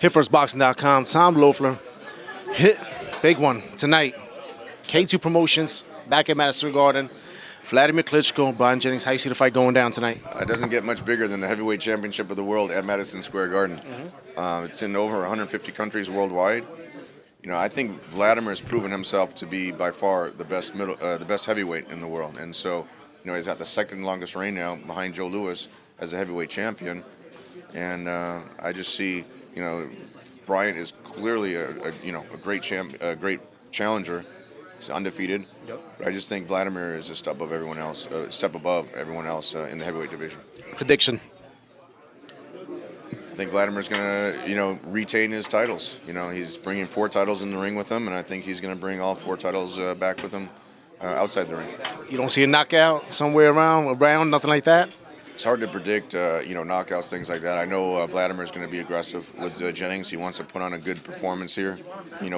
HitFirstBoxing.com, Tom Loeffler. Hit, big one tonight. K2 Promotions, back at Madison Square Garden. Vladimir Klitschko, Brian Jennings, how you see the fight going down tonight? It doesn't get much bigger than the heavyweight championship of the world at Madison Square Garden. It's in over 150 countries worldwide. You know, I think Vladimir has proven himself to be by far the best heavyweight in the world, and so he's at the second longest reign now, behind Joe Louis as a heavyweight champion. And I just see, Bryant is clearly a great challenger. He's undefeated. Yep. But I just think Vladimir is a step above everyone else, in the heavyweight division. Prediction? I think Vladimir's going to, retain his titles. He's bringing 4 titles in the ring with him, and I think he's going to bring all 4 titles back with him outside the ring. You don't see a knockout somewhere around, nothing like that? It's hard to predict, knockouts, things like that. I know Vladimir's going to be aggressive with Jennings. He wants to put on a good performance here,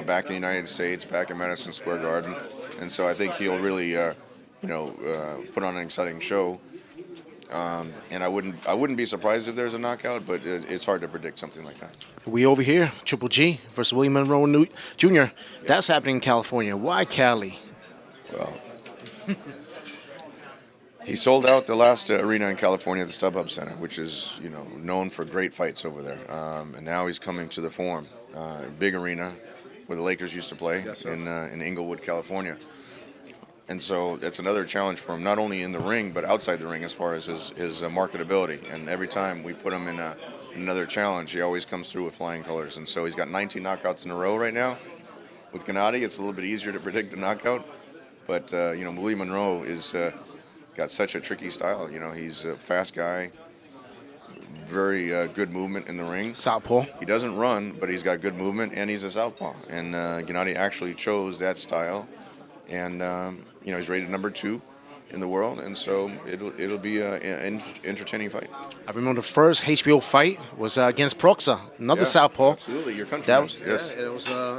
back in the United States, back in Madison Square Garden. And so I think he'll really, put on an exciting show. And I wouldn't be surprised if there's a knockout, but it's hard to predict something like that. We over here, Triple G versus Willie Monroe Jr. Yeah. That's happening in California. Why Cali? Well, he sold out the last arena in California at the StubHub Center, which is, known for great fights over there. And now he's coming to the Forum, big arena where the Lakers used to play. Yes, in Inglewood, California. And so that's another challenge for him, not only in the ring, but outside the ring as far as his marketability. And every time we put him in another challenge, he always comes through with flying colors. And so he's got 19 knockouts in a row right now. With Gennady, it's a little bit easier to predict a knockout. But, Willie Monroe is got such a tricky style. He's a fast guy, very good movement in the ring. Southpaw. He doesn't run, but he's got good movement, and he's a southpaw. And Gennady actually chose that style. And, he's rated number 2 in the world, and so it'll be an entertaining fight. I remember the first HBO fight was against Proxa, another southpaw. Absolutely, your countryman. Yes. Yeah,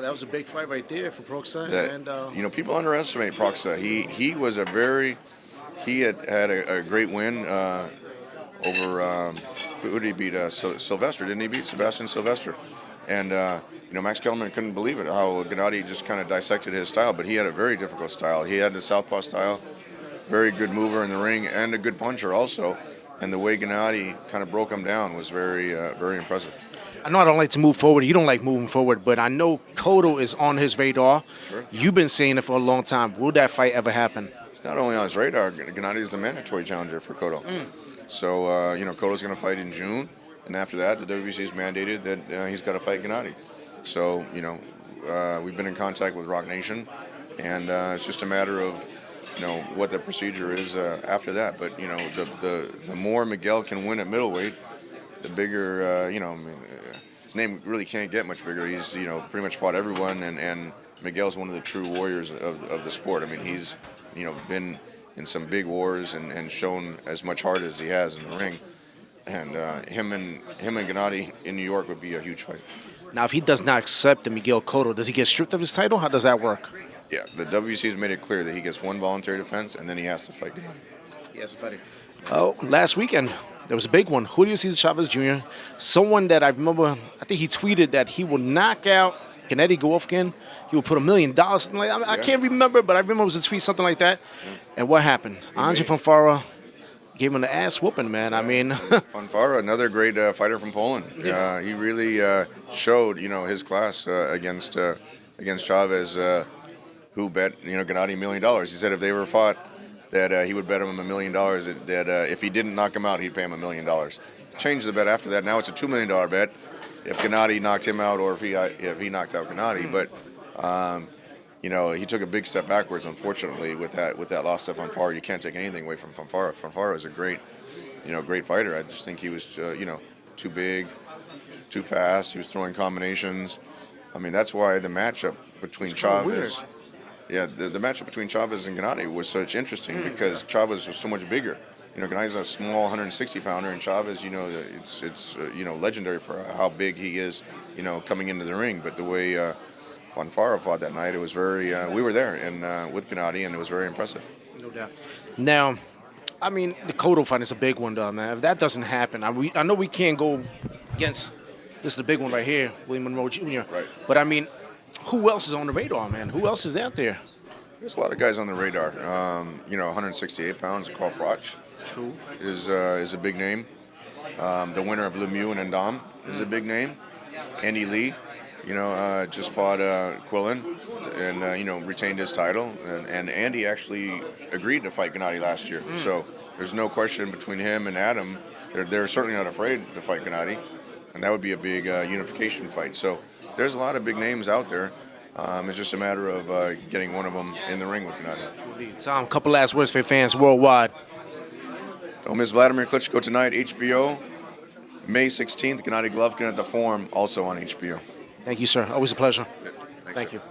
that was a big fight right there for Proxa. People underestimate Proxa. He had a great win over who did he beat? Sylvester, didn't he beat Sebastian Sylvester? And Max Kellerman couldn't believe it how Gennady just kind of dissected his style, but he had a very difficult style. He had the southpaw style, very good mover in the ring, and a good puncher also. And the way Gennady kind of broke him down was very impressive. I know I don't like to move forward. You don't like moving forward, but I know Cotto is on his radar. Sure. You've been saying it for a long time. Will that fight ever happen? It's not only on his radar. Gennady is the mandatory challenger for Cotto. So, Cotto's going to fight in June. And after that, the WBC's mandated that he's got to fight Gennady. So, we've been in contact with Rock Nation, and it's just a matter of, what the procedure is after that. But, the more Miguel can win at middleweight, the bigger, his name really can't get much bigger. He's, pretty much fought everyone, and Miguel's one of the true warriors of the sport. I mean, he's, been in some big wars and shown as much heart as he has in the ring. And him and Gennady in New York would be a huge fight. Now, if he does not accept the Miguel Cotto, does he get stripped of his title? How does that work? Yeah, the WBC has made it clear that he gets one voluntary defense, and then he has to fight Gennady. He has to fight him. Oh, last weekend, there was a big one. Julio Cesar Chavez Jr., someone that I remember, I think he tweeted that he will knock out Gennady Golovkin. He will put $1 million, something like that. I can't remember, but I remember it was a tweet, something like that. And what happened? Andre Fanfara gave him the ass whooping, man. I mean, Fanfara, another great fighter from Poland. Yeah. He really showed, his class against Chavez, who bet, Gennady $1 million. He said if they were fought, that he would bet him $1 million. That if he didn't knock him out, he'd pay him $1 million. Changed the bet after that. Now it's a $2 million bet if Gennady knocked him out or if he knocked out Gennady. But he took a big step backwards, unfortunately, with that loss to Fanfara. You can't take anything away from Fanfara. Fanfara is a great fighter. I just think he was, too big, too fast. He was throwing combinations. I mean, that's why the matchup between Chavez, the matchup between Chavez and Gennady was such interesting because Chavez was so much bigger. Gennady's a small 160-pounder, and Chavez, it's legendary for how big he is, coming into the ring. But the way Fanfara fought that night, it was very. We were there and with Gennady, and it was very impressive. No doubt. Now, I mean, the Cotto fight is a big one, though, man. If that doesn't happen, I know we can't go against This is the big one right here, Willie Monroe Jr. Right. But I mean, who else is on the radar, man? Who else is out there? There's a lot of guys on the radar. 168 pounds, Carl Froch True. is a big name. The winner of Lemieux and Ndam is a big name. Andy Lee, just fought Quillen and, retained his title. And Andy actually agreed to fight Gennady last year. So there's no question between him and Adam. They're certainly not afraid to fight Gennady. And that would be a big unification fight. So there's a lot of big names out there. It's just a matter of getting one of them in the ring with Gennady. Tom, a couple last words for your fans worldwide. Don't miss Vladimir Klitschko tonight, HBO. May 16th, Gennady Golovkin at the Forum, also on HBO. Thank you, sir. Always a pleasure. Yeah. Thanks, Thank sir. you.